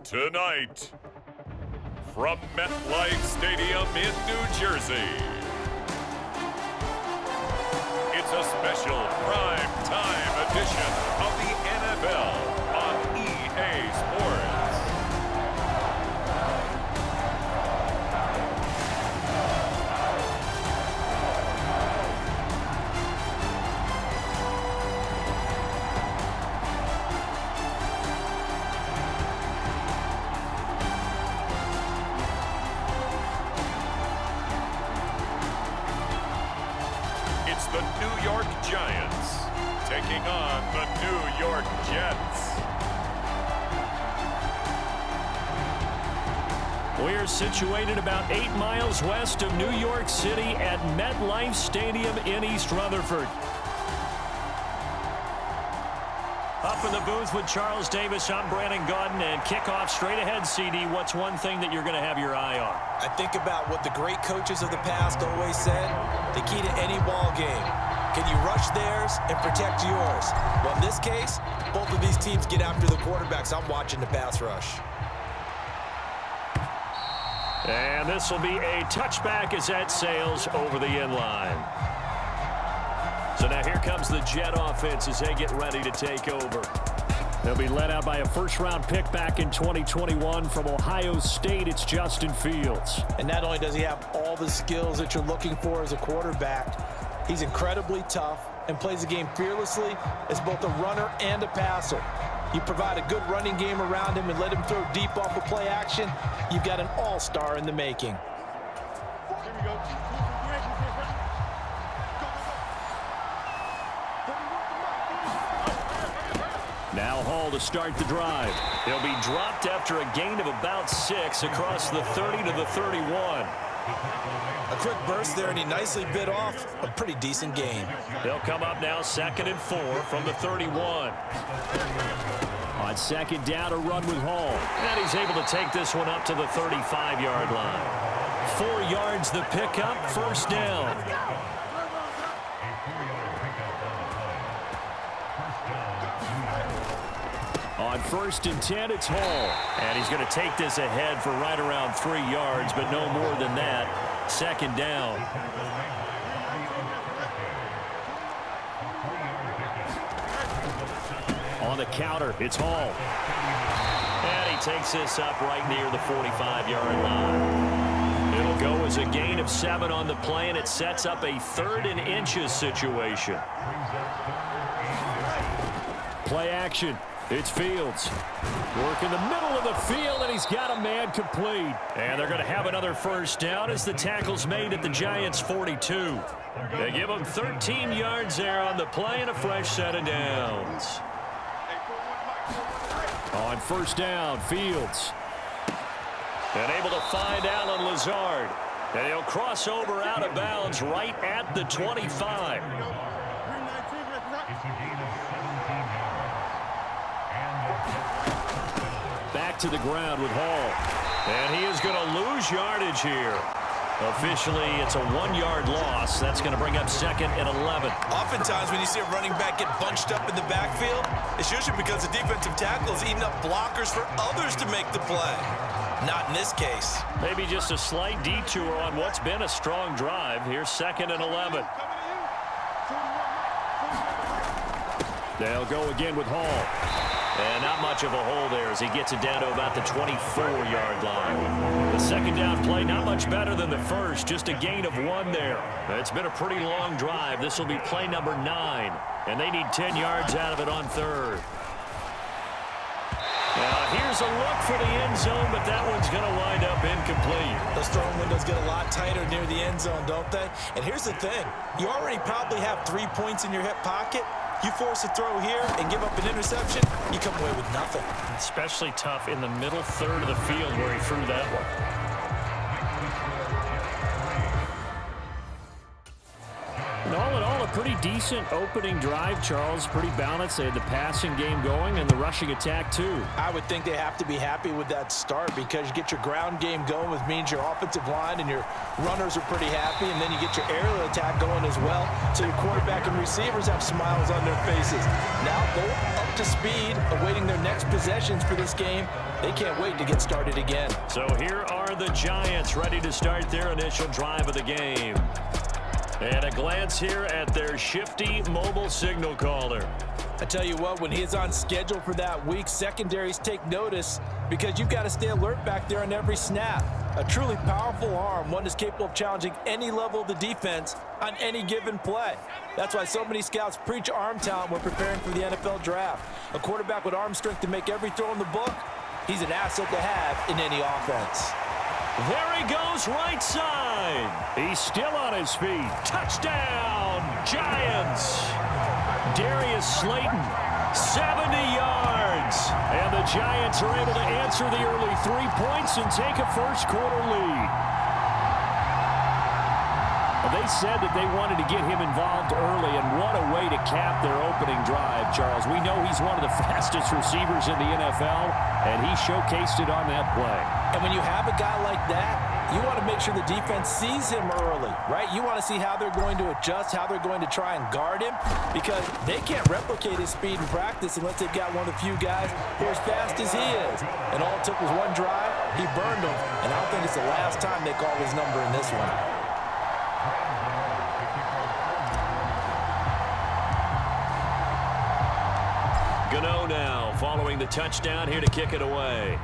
Tonight, from MetLife Stadium in New Jersey, it's a special prime time edition of the NFL on EA Sports. The New York Giants taking on the New York Jets. We're situated about 8 miles west of New York City at MetLife Stadium in East Rutherford. Up in the booth with Charles Davis, I'm Brandon Gaudin, and kickoff straight ahead, CD. What's one thing that you're going to have your eye on? I think about what the great coaches of the past always said. The key to any ball game. Can you rush theirs and protect yours? Well, in this case, both of these teams get after the quarterbacks. I'm watching the pass rush. And this will be a touchback as that sails over the end line. So now here comes the Jet offense as they get ready to take over. They'll be led out by a first-round pick back in 2021 from Ohio State. It's Justin Fields. And not only does he have all the skills that you're looking for as a quarterback, he's incredibly tough and plays the game fearlessly as both a runner and a passer. You provide a good running game around him and let him throw deep off of play action, you've got an all-star in the making. Here we go. Now Hall to start the drive. He'll be dropped after a gain of about 6 across the 30 to the 31. A quick burst there, and he nicely bit off a pretty decent gain. They'll come up now 2nd and 4 from the 31. On 2nd down, a run with Hall. And he's able to take this one up to the 35-yard line. 4 yards the pickup, first down. On 1st and 10, it's Hall. And he's going to take this ahead for right around 3 yards, but no more than that. 2nd down. On the counter, it's Hall. And he takes this up right near the 45-yard line. It'll go as a gain of 7 on the play, and it sets up a 3rd and inches situation. Play action. It's Fields. Work in the middle of the field, and he's got a man complete. And they're going to have another first down as the tackle's made at the Giants' 42. They give him 13 yards there on the play and a fresh set of downs. On 1st down, Fields. And able to find Allen Lazard. And he'll cross over out of bounds right at the 25. Back to the ground with Hall. And he is going to lose yardage here. Officially, it's a 1-yard loss. That's going to bring up 2nd and 11. Oftentimes, when you see a running back get bunched up in the backfield, it's usually because the defensive tackle is eating up blockers for others to make the play. Not in this case. Maybe just a slight detour on what's been a strong drive. Here's 2nd and 11. They'll go again with Hall. And not much of a hole there as he gets it down to about the 24-yard line. The 2nd down play, not much better than the first, just a gain of 1 there. It's been a pretty long drive. This will be play number 9, and they need 10 yards out of it on 3rd. Now, here's a look for the end zone, but that one's going to wind up incomplete. Those throwing windows get a lot tighter near the end zone, don't they? And here's the thing. You already probably have 3 points in your hip pocket. You force a throw here and give up an interception, you come away with nothing. Especially tough in the middle 3rd of the field where he threw that one. And all in all, a pretty decent opening drive, Charles. Pretty balanced. They had the passing game going and the rushing attack, too. I would think they have to be happy with that start because you get your ground game going, which means your offensive line and your runners are pretty happy, and then you get your aerial attack going as well. So your quarterback and receivers have smiles on their faces. Now they're up to speed, awaiting their next possessions for this game. They can't wait to get started again. So here are the Giants ready to start their initial drive of the game. And a glance here at their shifty mobile signal caller. I tell you what, when he's on schedule for that week, secondaries take notice because you've got to stay alert back there on every snap. A truly powerful arm, one that's capable of challenging any level of the defense on any given play. That's why so many scouts preach arm talent when preparing for the NFL draft. A quarterback with arm strength to make every throw in the book, he's an asset to have in any offense. There he goes, right side. He's still on his feet. Touchdown, Giants. Darius Slayton, 70 yards. And the Giants are able to answer the early 3 points and take a first-quarter lead. They said that they wanted to get him involved early, and what a way to cap their opening drive, Charles. We know he's one of the fastest receivers in the NFL, and he showcased it on that play. And when you have a guy like that, you want to make sure the defense sees him early, right? You want to see how they're going to adjust, how they're going to try and guard him, because they can't replicate his speed in practice unless they've got one of the few guys who are as fast as he is. And all it took was one drive, he burned them, and I don't think it's the last time they call his number in this one. Gano now following the touchdown here to kick it away.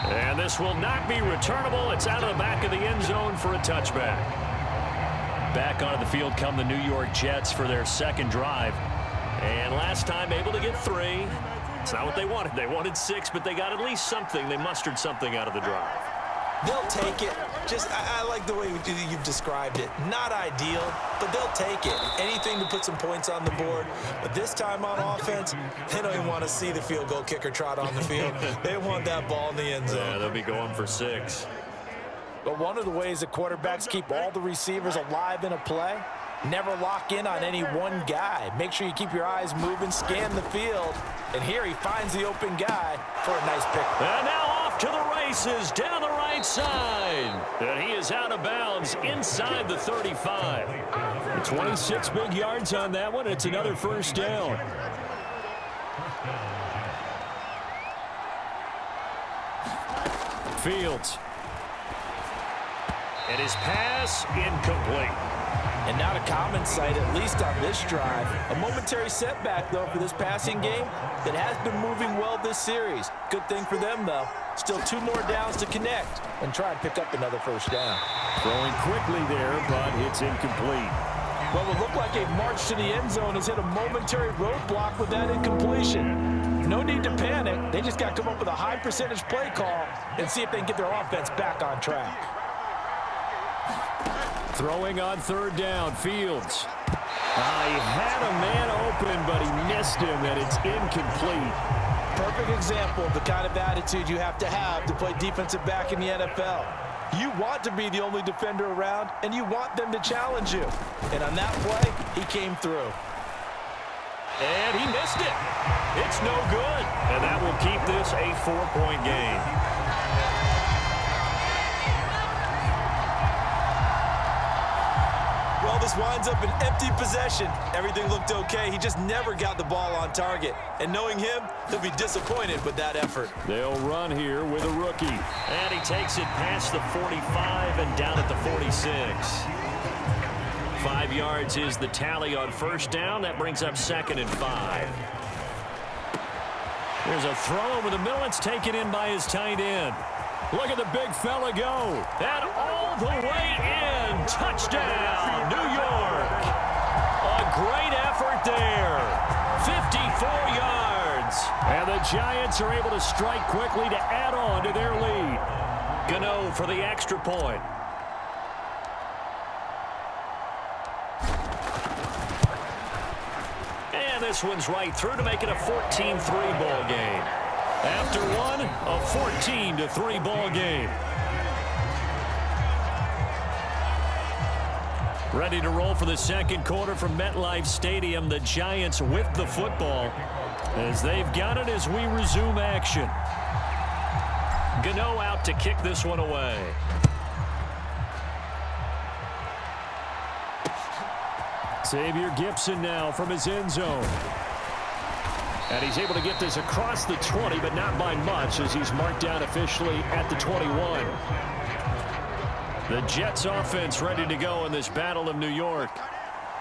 And this will not be returnable. It's out of the back of the end zone for a touchback. Back onto the field come the New York Jets for their second drive. And last time able to get 3. It's not what they wanted. They wanted 6, but they got at least something. They mustered something out of the drive. They'll take it. I like the way you've described it. Not ideal, but they'll take it. Anything to put some points on the board. But this time on offense, they don't even want to see the field goal kicker trot on the field. They want that ball in the end zone. Yeah, they'll be going for 6. But one of the ways that quarterbacks keep all the receivers alive in a play, never lock in on any one guy. Make sure you keep your eyes moving, scan the field. And here he finds the open guy for a nice pick. And now off to the races down the right side. And he is out of bounds inside the 35. 26 big yards on that one. It's another first down. Fields. And his pass incomplete. And not a common sight, at least on this drive. A momentary setback, though, for this passing game that has been moving well this series. Good thing for them, though. Still 2 more downs to connect and try and pick up another first down. Throwing quickly there, but it's incomplete. What would look like a march to the end zone has hit a momentary roadblock with that incompletion. No need to panic. They just got to come up with a high percentage play call and see if they can get their offense back on track. Throwing on third down, Fields. He had a man open, but he missed him, and it's incomplete. Perfect example of the kind of attitude you have to play defensive back in the NFL. You want to be the only defender around, and you want them to challenge you. And on that play, he came through. And he missed it. It's no good. And that will keep this a 4-point game. Well, this winds up an empty possession. Everything looked okay. He just never got the ball on target. And knowing him, he'll be disappointed with that effort. They'll run here with a rookie. And he takes it past the 45 and down at the 46. 5 yards is the tally on first down. That brings up 2nd and 5. There's a throw over the middle. It's taken in by his tight end. Look at the big fella go. And all the way in. Touchdown, New York. A great effort there. 54 yards. And the Giants are able to strike quickly to add on to their lead. Gano for the extra point. And this one's right through to make it a 14-3 ball game. After one, a 14-3 ball game. Ready to roll for the second quarter from MetLife Stadium. The Giants with the football as they've got it as we resume action. Gano out to kick this one away. Xavier Gipson now from his end zone. And he's able to get this across the 20, but not by much as he's marked down officially at the 21. The Jets offense ready to go in this Battle of New York.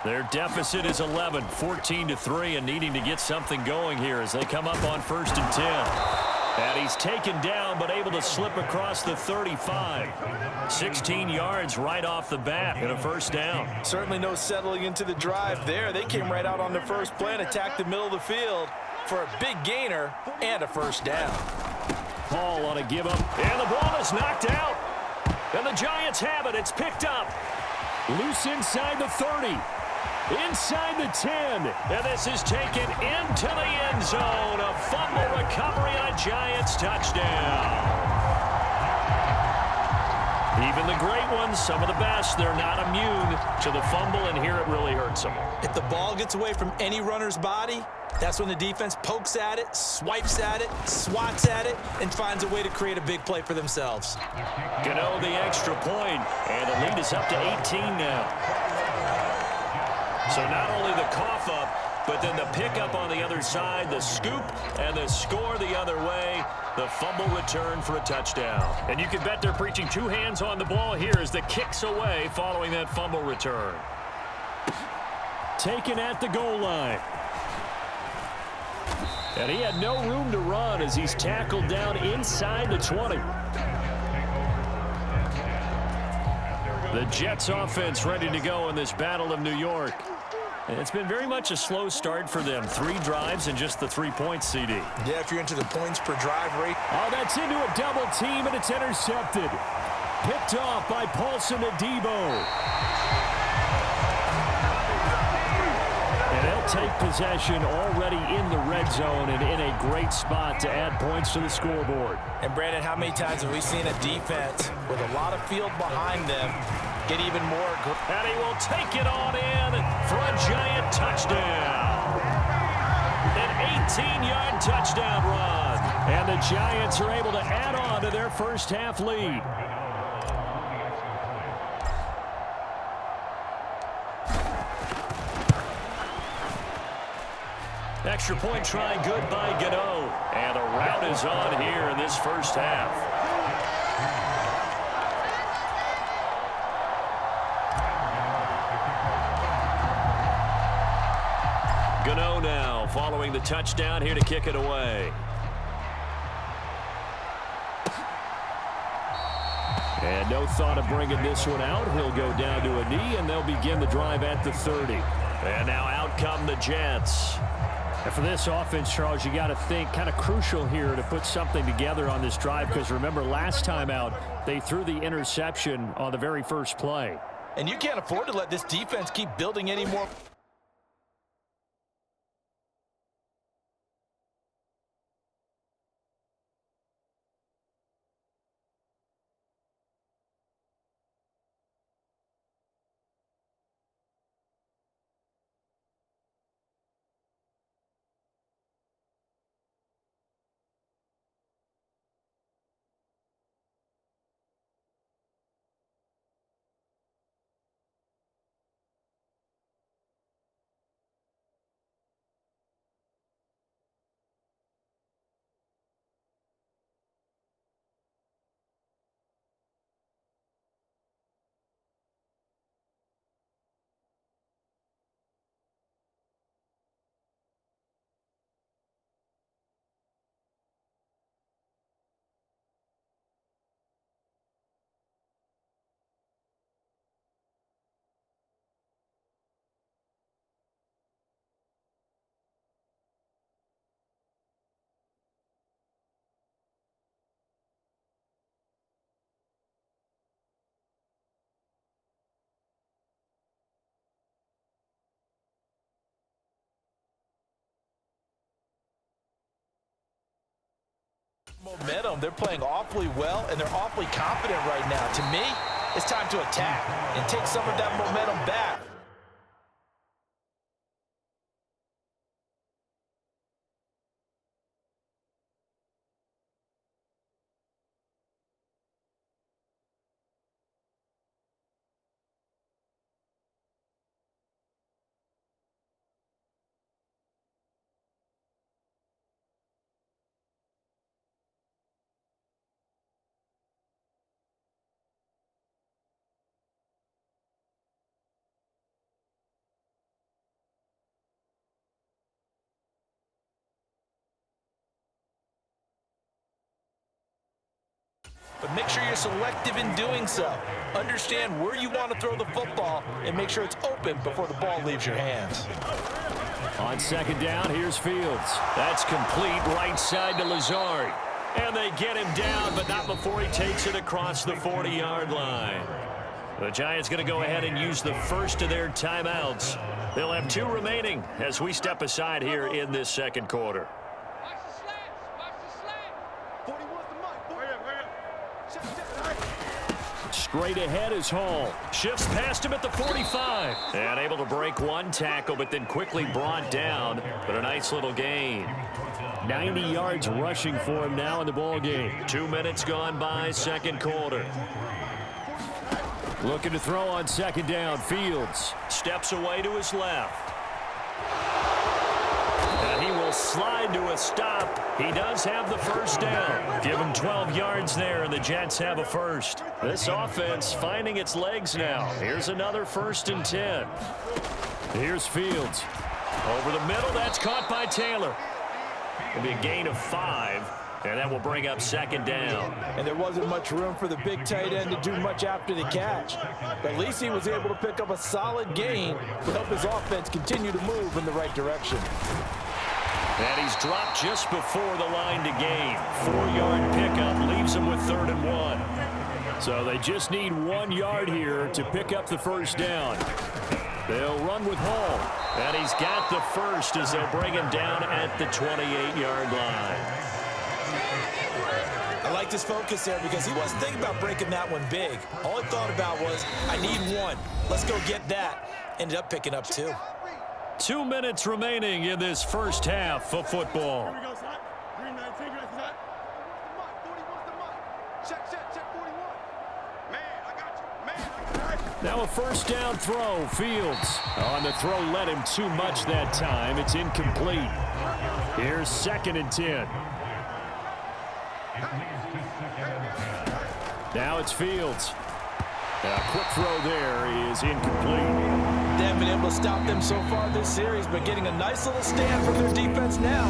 Their deficit is 11, 14-3, and needing to get something going here as they come up on 1st and 10. And he's taken down, but able to slip across the 35. 16 yards right off the bat and a first down. Certainly no settling into the drive there. They came right out on the first play and attacked the middle of the field for a big gainer and a first down. Hall on a give up, and the ball is knocked out. And the Giants have it. It's picked up. Loose inside the 30. Inside the 10. And this is taken into the end zone. A fumble recovery and a Giants touchdown. Even the great ones, some of the best, they're not immune to the fumble, and here it really hurts them. If the ball gets away from any runner's body, that's when the defense pokes at it, swipes at it, swats at it, and finds a way to create a big play for themselves. Gano the extra point, and the lead is up to 18 now. So not only the cough up, but then the pickup on the other side, the scoop, and the score the other way. The fumble return for a touchdown. And you can bet they're preaching two hands on the ball here as the kick's away following that fumble return. Taken at the goal line. And he had no room to run as he's tackled down inside the 20. The Jets offense ready to go in this Battle of New York. And it's been very much a slow start for them. 3 drives and just the 3 points, CD. Yeah, if you're into the points per drive rate. Oh, that's into a double team, and it's intercepted. Picked off by Paulson Adebo. And they'll take possession already in the red zone and in a great spot to add points to the scoreboard. And, Brandon, how many times have we seen a defense with a lot of field behind them get even more aggressive? And he will take it on in for a Giant touchdown. An 18-yard touchdown run. And the Giants are able to add on to their first half lead. Extra point try good by Gano. And a rout is on here in this first half. Gano now following the touchdown here to kick it away. And no thought of bringing this one out. He'll go down to a knee, and they'll begin the drive at the 30. And now out come the Jets. And for this offense, Charles, you got to think kind of crucial here to put something together on this drive because remember last time out, they threw the interception on the very first play. And you can't afford to let this defense keep building any more. Momentum. They're playing awfully well, and they're awfully confident right now. To me, It's time to attack and take some of that momentum back. But make sure you're selective in doing so. Understand where you want to throw the football and make sure it's open before the ball leaves your hands. On second down, here's Fields. That's complete right side to Lazard. And they get him down, but not before he takes it across the 40-yard line. The Giants going to go ahead and use the first of their timeouts. They'll have 2 remaining as we step aside here in this second quarter. Straight ahead is Hall. Shifts past him at the 45. And able to break one tackle, but then quickly brought down. But a nice little gain. 90 yards rushing for him now in the ball game. 2 minutes gone by, second quarter. Looking to throw on second down. Fields steps away to his left. And he will slide to a stop. He does have the first down. Give him 12 yards there, and the Jets have a first. This offense finding its legs now. Here's another 1st and 10. Here's Fields. Over the middle, that's caught by Taylor. It'll be a gain of 5, and that will bring up second down. And there wasn't much room for the big tight end to do much after the catch. But at least he was able to pick up a solid gain to help his offense continue to move in the right direction. And he's dropped just before the line to gain. 4-yard pickup leaves him with 3rd and 1. So they just need 1 yard here to pick up the first down. They'll run with Hall. And he's got the first as they'll bring him down at the 28-yard line. I liked his focus there because he wasn't thinking about breaking that one big. All he thought about was, I need 1. Let's go get that. Ended up picking up 2. 2 minutes remaining in this first half of football. Here we go, son. Green 19, green 19. Check 41. Man, I got you. Man, I got you. Now a first down throw. Fields on the throw, led him too much that time. It's incomplete. Here's 2nd and 10. Now it's Fields. A quick throw there is incomplete. They haven't been able to stop them so far this series, but getting a nice little stand from their defense now.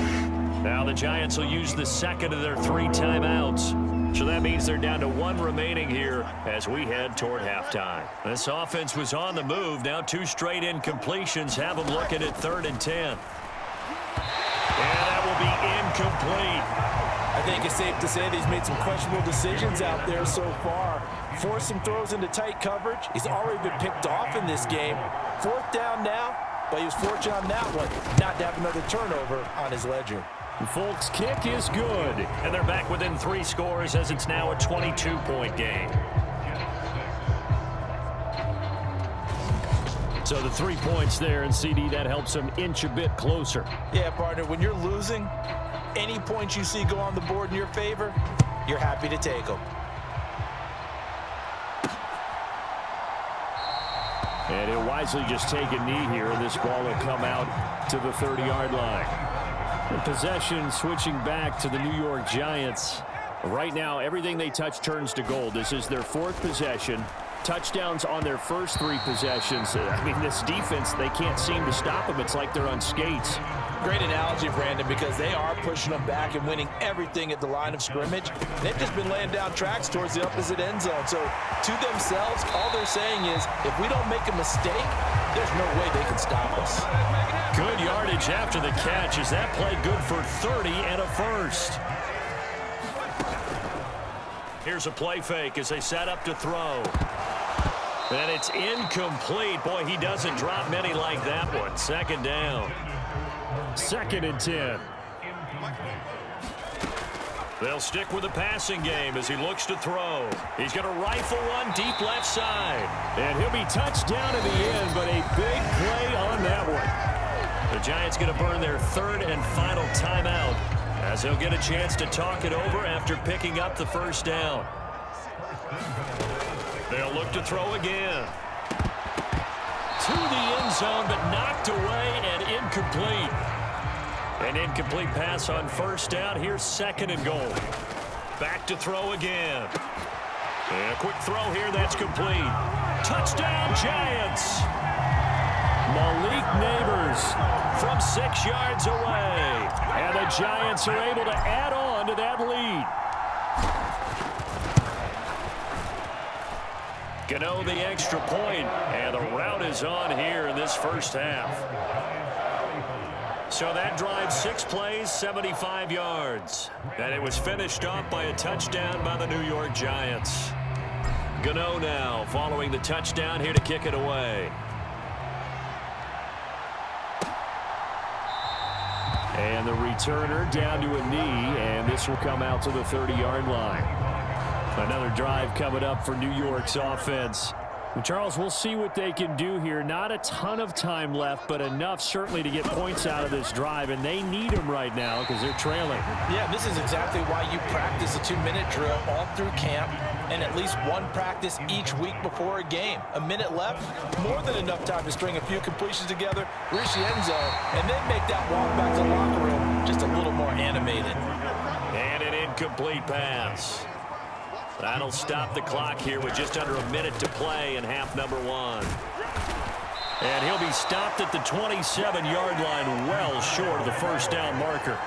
Now the Giants will use the second of their 3 timeouts. So that means they're down to 1 remaining here as we head toward halftime. This offense was on the move. Now 2 straight incompletions have them looking at 3rd and 10. And that will be incomplete. I think it's safe to say that he's made some questionable decisions out there so far. Forced some throws into tight coverage. He's already been picked off in this game. 4th down now, but he was fortunate on that one not to have another turnover on his ledger. Folks' kick is good, and they're back within 3 scores as it's now a 22-point game. So the 3 points there, and CD, that helps them inch a bit closer. Yeah, partner, when you're losing, any points you see go on the board in your favor, you're happy to take them. And he'll wisely just take a knee here, and this ball will come out to the 30-yard line. And possession switching back to the New York Giants. Right now, everything they touch turns to gold. This is their 4th possession. Touchdowns on their first 3 possessions. I mean, this defense, they can't seem to stop them. It's like they're on skates. Great analogy, Brandon, because they are pushing them back and winning everything at the line of scrimmage. They've just been laying down tracks towards the opposite end zone. So to themselves, all they're saying is, if we don't make a mistake, there's no way they can stop us. Good yardage after the catch. Is that play good for 30 and a first? Here's a play fake as they set up to throw. And it's incomplete. Boy, he doesn't drop many like that one. 2nd down. 2nd and 10. They'll stick with the passing game as he looks to throw. He's going to rifle one deep left side. And he'll be touched down in the end, but a big play on that one. The Giants going to burn their third and final timeout as they'll get a chance to talk it over after picking up the first down. They'll look to throw again. To the end zone, but knocked away and incomplete. An incomplete pass on first down. Here's second and goal. Back to throw again. And a quick throw here. That's complete. Touchdown, Giants. Malik Neighbors from 6 yards away. And the Giants are able to add on to that lead. Gano the extra point, and the route is on here in this first half. So that drive, 6 plays, 75 yards. And it was finished off by a touchdown by the New York Giants. Gano now following the touchdown here to kick it away. And the returner down to a knee, and this will come out to the 30-yard line. Another drive coming up for New York's offense. And Charles, we'll see what they can do here. Not a ton of time left, but enough certainly to get points out of this drive, and they need them right now because they're trailing. Yeah, this is exactly why you practice a 2-minute drill all through camp and at least one practice each week before a game. A minute left, more than enough time to string a few completions together, reach the end zone, and then make that walk back to the locker room just a little more animated. And an incomplete pass. That'll stop the clock here with just under a minute to play in half number 1. And he'll be stopped at the 27-yard line, well short of the first down marker.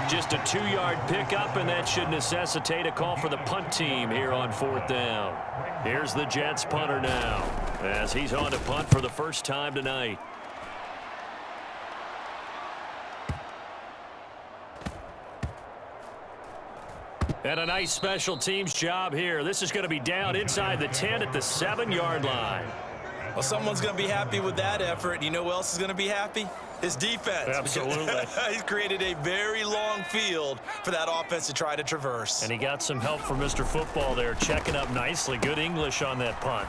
Just a 2-yard pickup, and that should necessitate a call for the punt team here on 4th down. Here's the Jets punter now as he's on to punt for the first time tonight. And a nice special teams job here. This is going to be down inside the 10 at the 7-yard line. Well, someone's going to be happy with that effort. You know who else is going to be happy? His defense. Absolutely. He's created a very long field for that offense to try to traverse. And he got some help from Mr. Football there, checking up nicely. Good English on that punt.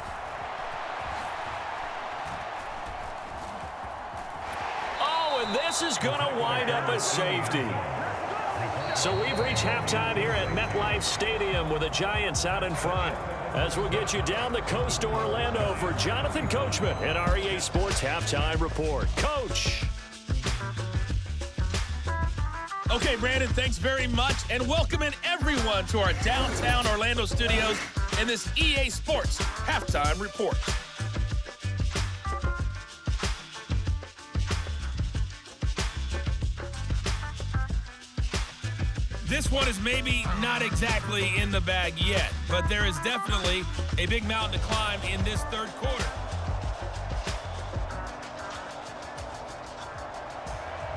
Oh, and this is going to wind up a safety. So we've reached halftime here at MetLife Stadium with the Giants out in front. As we'll get you down the coast to Orlando for Jonathan Coachman and our EA Sports Halftime Report. Coach. Okay, Brandon, thanks very much. And welcome in everyone to our downtown Orlando studios and this EA Sports Halftime Report. This one is maybe not exactly in the bag yet, but there is definitely a big mountain to climb in this third quarter.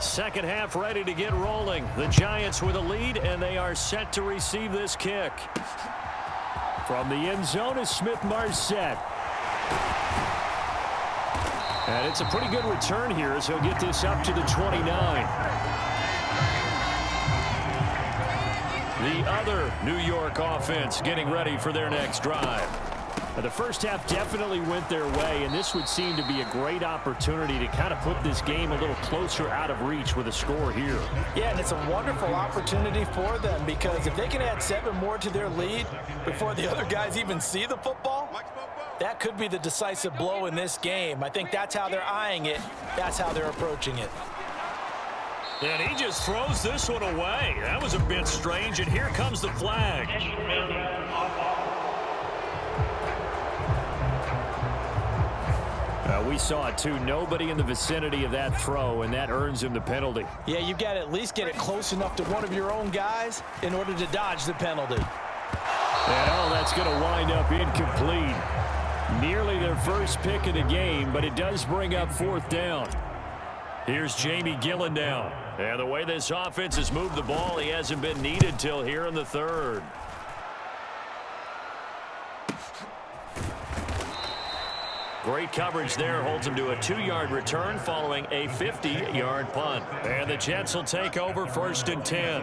Second half ready to get rolling. The Giants with a lead, and they are set to receive this kick. From the end zone is Smith-Marset. And it's a pretty good return here as he'll get this up to the 29. The other New York offense getting ready for their next drive. The first half definitely went their way, and this would seem to be a great opportunity to kind of put this game a little closer out of reach with a score here. Yeah, and it's a wonderful opportunity for them because if they can add 7 more to their lead before the other guys even see the football, that could be the decisive blow in this game. I think that's how they're eyeing it. That's how they're approaching it. And he just throws this one away. That was a bit strange, and here comes the flag. We saw it, too. Nobody in the vicinity of that throw, and that earns him the penalty. Yeah, you've got to at least get it close enough to one of your own guys in order to dodge the penalty. And all that's going to wind up incomplete. Nearly their first pick of the game, but it does bring up 4th down. Here's Jamie Gillen now. And the way this offense has moved the ball, he hasn't been needed till here in the third. Great coverage there, holds him to a 2-yard return following a 50-yard punt. And the Jets will take over 1st and 10.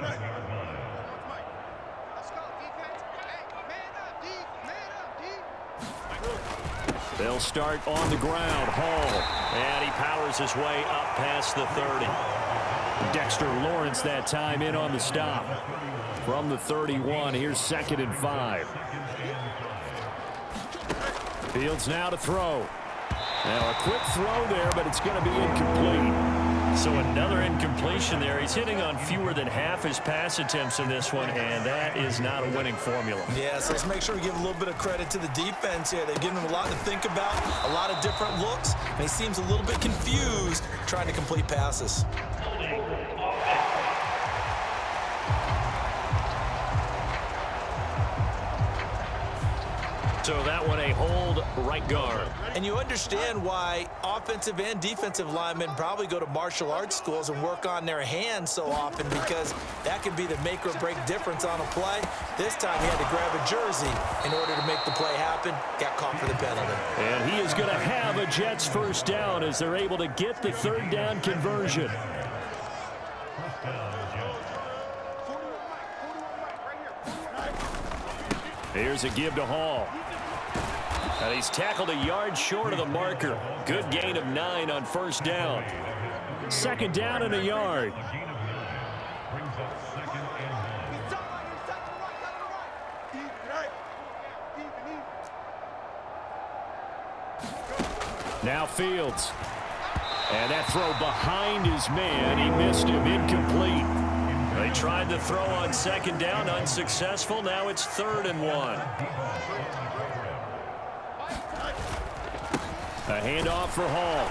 They'll start on the ground. Hall. And he powers his way up past the 30. Dexter Lawrence that time in on the stop. From the 31, here's 2nd and 5. Fields now to throw. Now a quick throw there, but it's going to be incomplete. So another incompletion there. He's hitting on fewer than half his pass attempts in this one, and that is not a winning formula. Yeah, so let's make sure we give a little bit of credit to the defense here. They've given him a lot to think about, a lot of different looks, and he seems a little bit confused trying to complete passes. So that one a hold right guard. And you understand why offensive and defensive linemen probably go to martial arts schools and work on their hands so often, because that can be the make or break difference on a play. This time he had to grab a jersey in order to make the play happen. Got caught for the penalty. And he is going to have a Jets first down as they're able to get the 3rd down conversion. Here's a give to Hall. And he's tackled a yard short of the marker. Good gain of 9 on 1st down. 2nd down and a yard. Now Fields. And that throw behind his man. He missed him. Incomplete. They tried the throw on 2nd down. Unsuccessful. Now it's 3rd and 1. A handoff for Hall.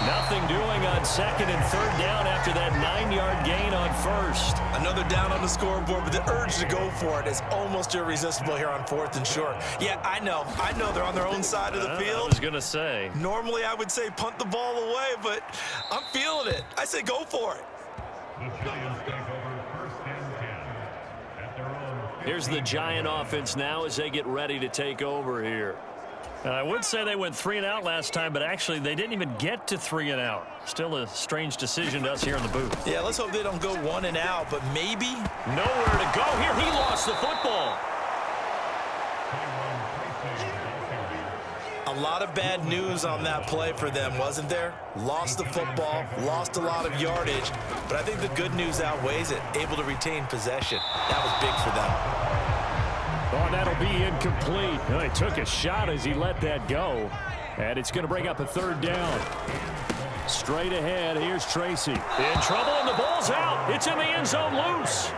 Nothing doing on 2nd and 3rd down after that 9-yard gain on 1st. Another down on the scoreboard, but the urge to go for it is almost irresistible here on 4th and short. Yeah, I know they're on their own side of the field. I was going to say. Normally I would say punt the ball away, but I'm feeling it. I say go for it. Here's the Giant offense now as they get ready to take over here. I would say they went 3 and out last time, but actually they didn't even get to 3 and out. Still a strange decision to us here in the booth. Yeah, let's hope they don't go 1 and out, but maybe. Nowhere to go here. He lost the football. A lot of bad news on that play for them, wasn't there? Lost the football, lost a lot of yardage, but I think the good news outweighs it. Able to retain possession. That was big for them. Oh, that'll be incomplete. Well, he took a shot as he let that go. And it's going to bring up a 3rd down. Straight ahead, here's Tracy. In trouble, and the ball's out. It's in the end zone loose.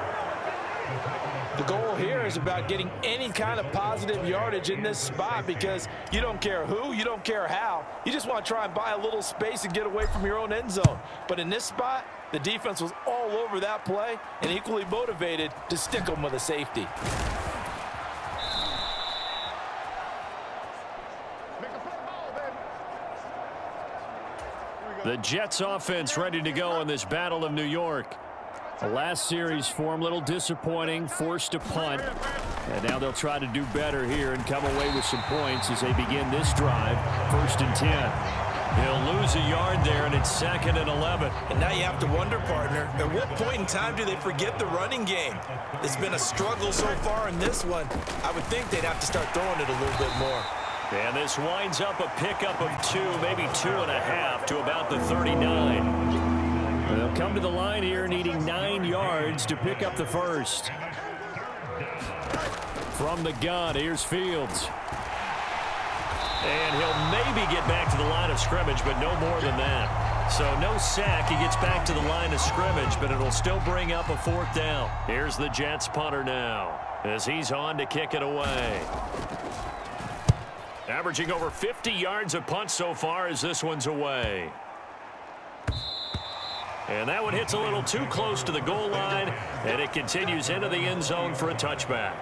The goal here is about getting any kind of positive yardage in this spot, because you don't care who, you don't care how. You just want to try and buy a little space and get away from your own end zone. But in this spot, the defense was all over that play and equally motivated to stick them with a safety. The Jets offense ready to go in this Battle of New York. The last series for them, a little disappointing, forced to punt. And now they'll try to do better here and come away with some points as they begin this drive. 1st and 10. He'll lose a yard there, and it's 2nd and 11. And now you have to wonder, partner, at what point in time do they forget the running game? It's been a struggle so far in this one. I would think they'd have to start throwing it a little bit more. And this winds up a pickup of 2, maybe 2.5 to about the 39. They'll come to the line here needing 9 yards to pick up the 1st. From the gun, here's Fields. And he'll maybe get back to the line of scrimmage, but no more than that. So no sack. He gets back to the line of scrimmage, but it'll still bring up a 4th down. Here's the Jets punter now as he's on to kick it away. Averaging over 50 yards a punt so far as this one's away. And that one hits a little too close to the goal line, and it continues into the end zone for a touchback.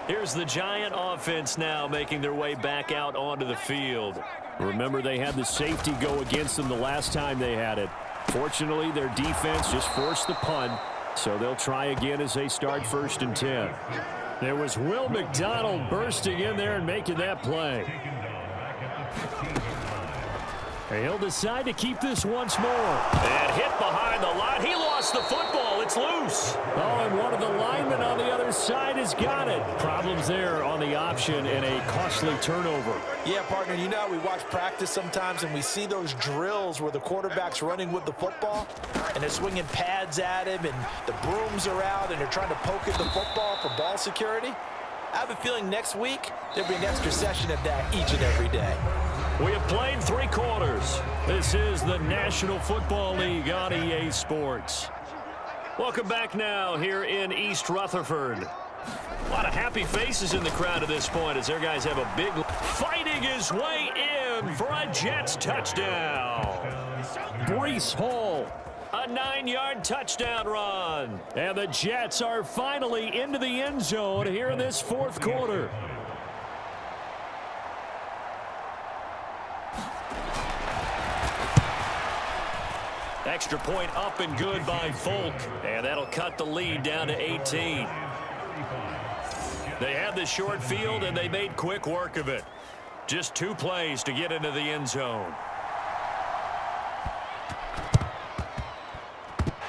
Here's the Giant offense now making their way back out onto the field. Remember, they had the safety go against them the last time they had it. Fortunately, their defense just forced the punt, so they'll try again as they start 1st and 10. There was Will McDonald bursting in there and making that play. He'll decide to keep this once more. And hit behind the line. He lost the football. It's loose. Oh, and one of the linemen on the other side has got it. Problems there on the option and a costly turnover. Yeah, partner, you know how we watch practice sometimes and we see those drills where the quarterback's running with the football and they're swinging pads at him and the brooms are out and they're trying to poke at the football for ball security. I have a feeling next week there'll be an extra session of that each and every day. We have played 3 quarters. This is the National Football League on EA Sports. Welcome back now here in East Rutherford. A lot of happy faces in the crowd at this point as their guys have a big fighting his way in for a Jets touchdown. Breece Hall, a 9-yard touchdown run. And the Jets are finally into the end zone here in this 4th quarter. Extra point up and good by Folk. And that'll cut the lead down to 18. They had the short field, and they made quick work of it. Just 2 plays to get into the end zone.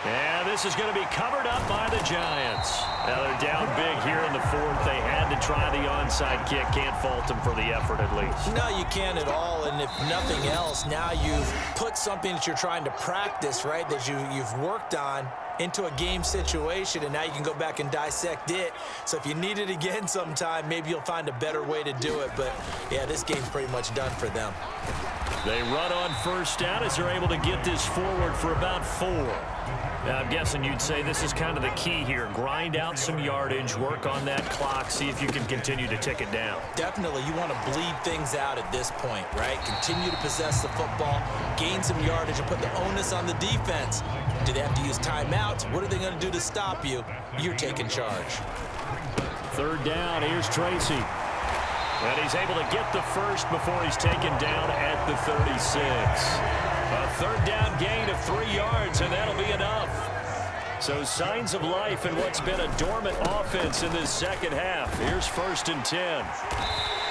And this is going to be covered up by the Giants. Now they're down big here in the 4th. They had to try the onside kick. Can't fault them for the effort at least. No, you can't at all. And if nothing else, now you've put something that you're trying to practice, right, that you've worked on into a game situation, and now you can go back and dissect it. So if you need it again sometime, maybe you'll find a better way to do it. But, yeah, this game's pretty much done for them. They run on first down as they're able to get this forward for about 4. Now, I'm guessing you'd say this is kind of the key here. Grind out some yardage, work on that clock, see if you can continue to tick it down. Definitely, you want to bleed things out at this point, right? Continue to possess the football, gain some yardage, and put the onus on the defense. Do they have to use timeouts? What are they going to do to stop you? You're taking charge. 3rd down, here's Tracy. And he's able to get the first before he's taken down at the 36. A 3rd down gain of 3 yards, and that'll be enough. So signs of life in what's been a dormant offense in this second half. Here's 1st and 10.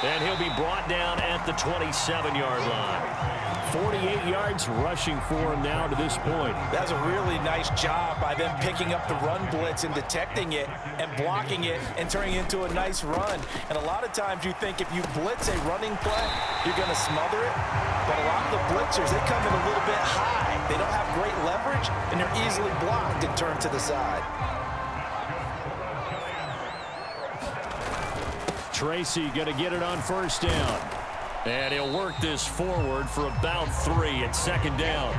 And he'll be brought down at the 27-yard line. 48 yards rushing for him now to this point. That's a really nice job by them picking up the run blitz and detecting it and blocking it and turning it into a nice run. And a lot of times you think if you blitz a running play, you're going to smother it. But a lot of the blitzers, they come in a little bit high. They don't have great leverage, and they're easily blocked and turned to the side. Tracy going to get it on 1st down. And he'll work this forward for about 3 at 2nd down.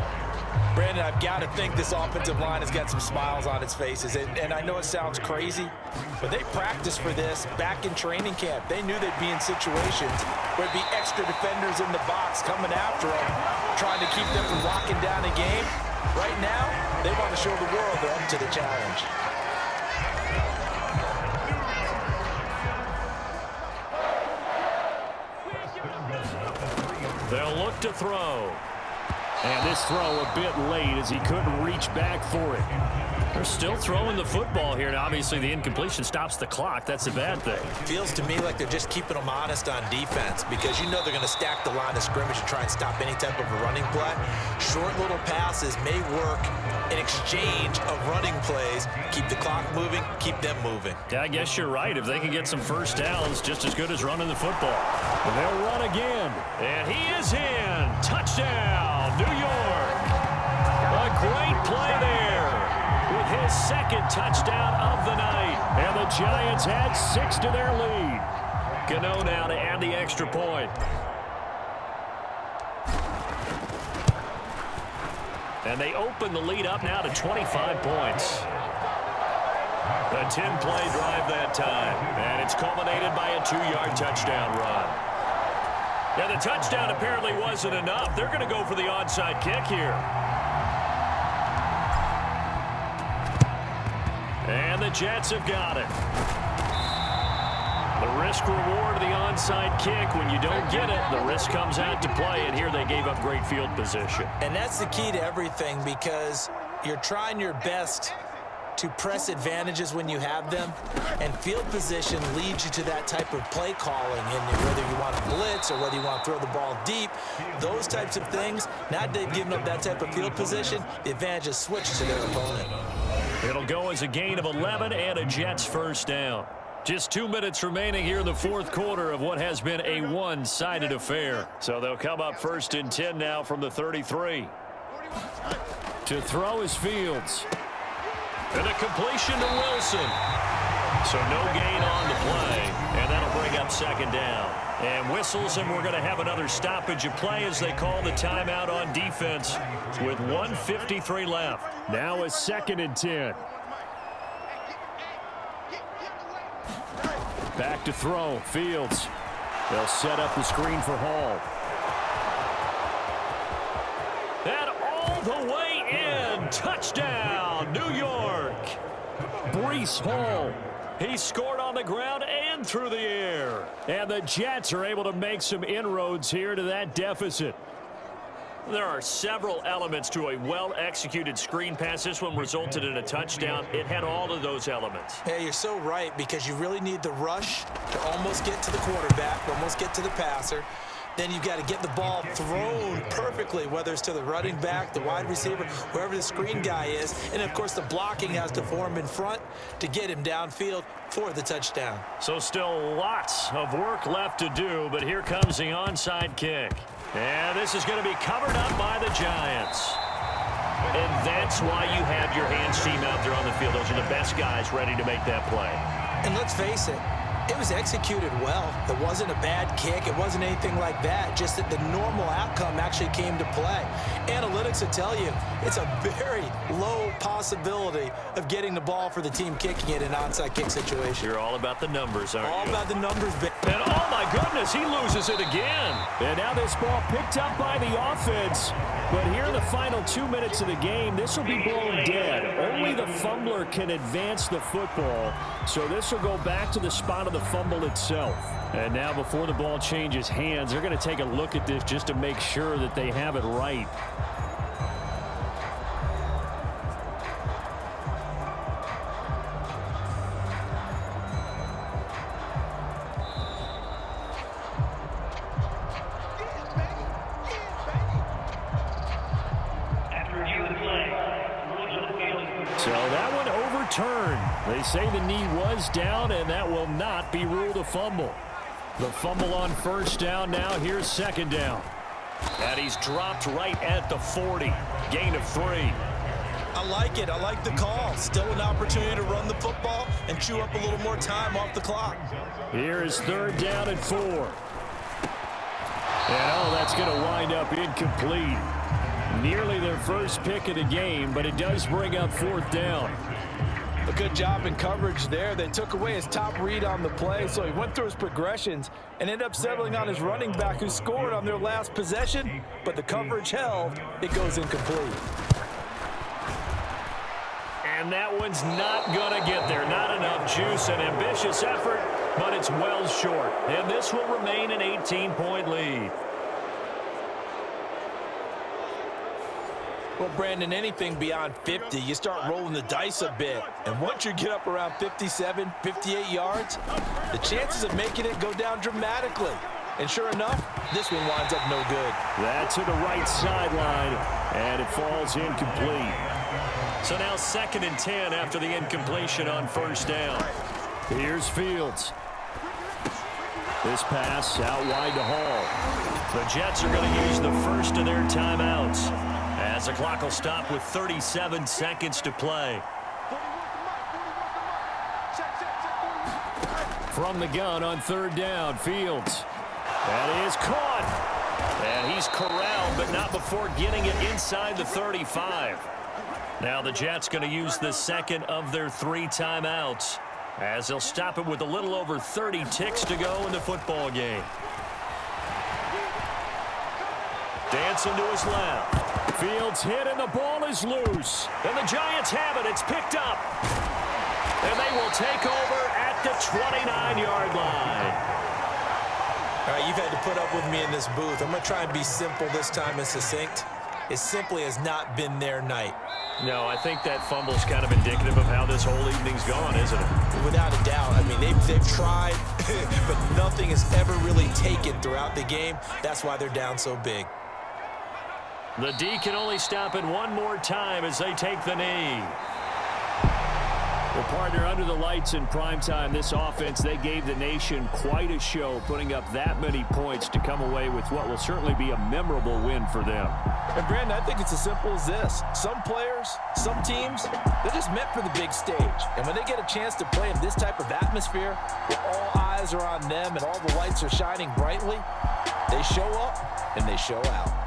Brandon, I've got to think this offensive line has got some smiles on its faces. And I know it sounds crazy, but they practiced for this back in training camp. They knew they'd be in situations where there'd be extra defenders in the box coming after them, trying to keep them from locking down a game. Right now, they want to show the world they're up to the challenge. They'll look to throw. And this throw a bit late as he couldn't reach back for it. They're still throwing the football here, and obviously the incompletion stops the clock. That's a bad thing. Feels to me like they're just keeping them honest on defense because you know they're going to stack the line of scrimmage and try and stop any type of a running play. Short little passes may work in exchange of running plays. Keep the clock moving, keep them moving. Yeah, I guess you're right. If they can get some first downs, just as good as running the football. But they'll run again. And he is in. Touchdown, New York. A great play there with his 2nd touchdown of the night. And the Giants add 6 to their lead. Gano now to add the extra point. And they open the lead up now to 25 points. A 10-play drive that time. And it's culminated by a 2-yard touchdown run. Yeah, the touchdown apparently wasn't enough. They're going to go for the onside kick here. And the Jets have got it. The risk reward of the onside kick. When you don't get it, the risk comes out to play, and here they gave up great field position. And that's the key to everything because you're trying your best to press advantages when you have them, and field position leads you to that type of play calling, and whether you want to blitz or whether you want to throw the ball deep, those types of things. Now that they've given up that type of field position, the advantage is switched to their opponent. It'll go as a gain of 11 and a Jets 1st down. Just 2 minutes remaining here in the fourth quarter of what has been a one-sided affair. So they'll come up 1st and 10 now from the 33. To throw is Fields. And a completion to Wilson. So no gain on the play, and that'll bring up 2nd down. And whistles, and we're going to have another stoppage of play as they call the timeout on defense with 1:53 left. Now a 2nd and 10. Back to throw, Fields. They'll set up the screen for Hall. And all the way in, touchdown, New York. Breece Hall. He scored on the ground and through the air. And the Jets are able to make some inroads here to that deficit. There are several elements to a well-executed screen pass. This one resulted in a touchdown. It had all of those elements. Yeah, you're so right, because you really need the rush to almost get to the quarterback, almost get to the passer. Then you've got to get the ball thrown perfectly, whether it's to the running back, the wide receiver, wherever the screen guy is. And, of course, the blocking has to form in front to get him downfield for the touchdown. So still lots of work left to do, but here comes the onside kick. And this is going to be covered up by the Giants. And that's why you have your hands team out there on the field. Those are the best guys ready to make that play. And let's face it, it was executed well. It wasn't a bad kick. It wasn't anything like that. Just that the normal outcome actually came to play. Analytics will tell you it's a very low possibility of getting the ball for the team kicking it in an onside kick situation. You're all about the numbers, aren't you? All about the numbers. And oh my goodness, he loses it again. And now this ball picked up by the offense. But here in the final 2 minutes of the game, this will be blown dead. Only the fumbler can advance the football. So this will go back to the spot of the fumble itself. And now before the ball changes hands, they're going to take a look at this just to make sure that they have it right. So that one overturned. They say the knee was down, and that will not be ruled a fumble. The fumble on 1st down now. Here's 2nd down. And he's dropped right at the 40. Gain of 3. I like it. I like the call. Still an opportunity to run the football and chew up a little more time off the clock. Here is 3rd down and 4. And that's going to wind up incomplete. Nearly their first pick of the game, but it does bring up 4th down. A good job in coverage there. They took away his top read on the play, so he went through his progressions and ended up settling on his running back who scored on their last possession, but the coverage held. It goes incomplete. And that one's not going to get there. Not enough juice. An ambitious effort, but it's well short. And this will remain an 18-point lead. Well, Brandon, anything beyond 50, you start rolling the dice a bit. And once you get up around 57, 58 yards, the chances of making it go down dramatically. And sure enough, this one winds up no good. That's to the right sideline, and it falls incomplete. So now 2nd and 10 after the incompletion on 1st down. Here's Fields. This pass out wide to Hall. The Jets are going to use the first of their timeouts, as the clock will stop with 37 seconds to play. From the gun on 3rd down, Fields. That is caught. And he's corralled, but not before getting it inside the 35. Now the Jets going to use the 2nd of their 3 timeouts, as they'll stop it with a little over 30 ticks to go in the football game. Dancing to his left. Fields hit, and the ball is loose. And the Giants have it. It's picked up. And they will take over at the 29-yard line. All right, you've had to put up with me in this booth. I'm going to try and be simple this time and succinct. It simply has not been their night. No, I think that fumble's kind of indicative of how this whole evening's gone, isn't it? Without a doubt. I mean, they've tried, but nothing has ever really taken throughout the game. That's why they're down so big. The D can only stop it one more time as they take the knee. Well, partner, under the lights in primetime, this offense, they gave the nation quite a show, putting up that many points to come away with what will certainly be a memorable win for them. And, Brandon, I think it's as simple as this. Some players, some teams, they're just meant for the big stage. And when they get a chance to play in this type of atmosphere, where all eyes are on them and all the lights are shining brightly, they show up and they show out.